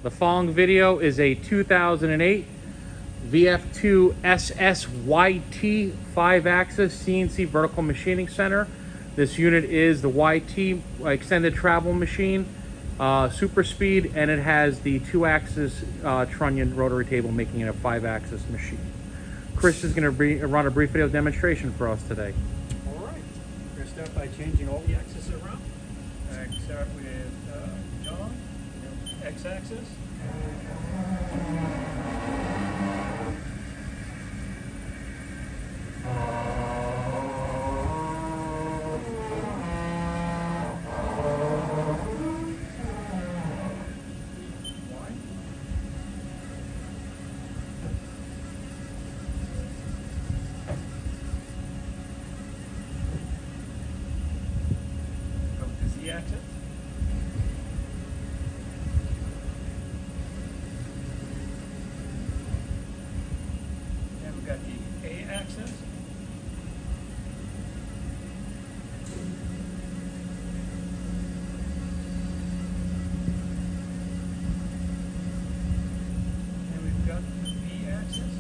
The following video is a 2008 VF2 SSYT 5-axis CNC vertical machining center. This unit is the YT extended travel machine, super speed, and it has the 2-axis trunnion rotary table, making it a 5-axis machine. Chris is going to run a brief video demonstration for us today. All right, we're going to start by changing all the axes around. I start with John, X-axis. Z-axis. And we've got the A-axis. And we've got the B-axis.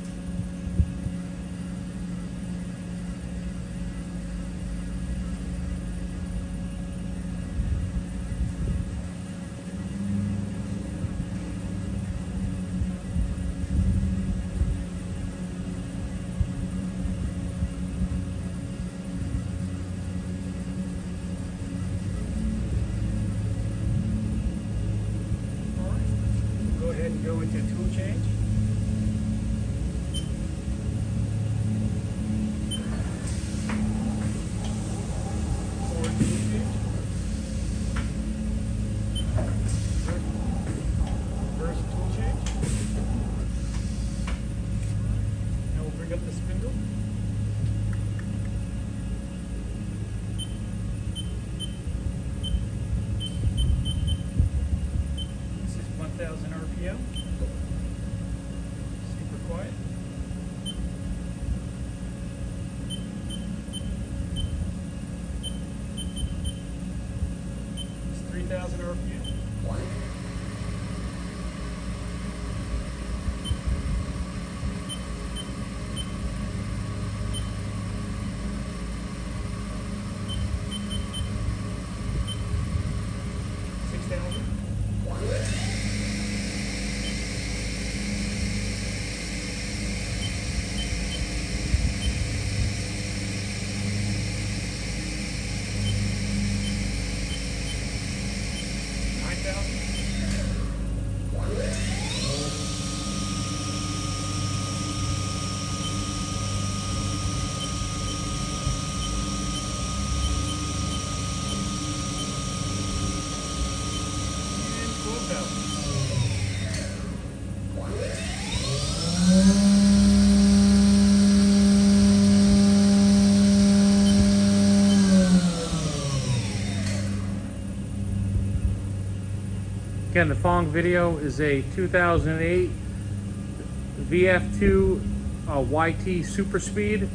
Go ahead and go into tool change. Forward tool change. Reverse tool change. Now we'll bring up the spindle. This is 1000 RPM. Super quiet. It's 3000 RPM. Again, the following video is a 2008 VF2 YT super speed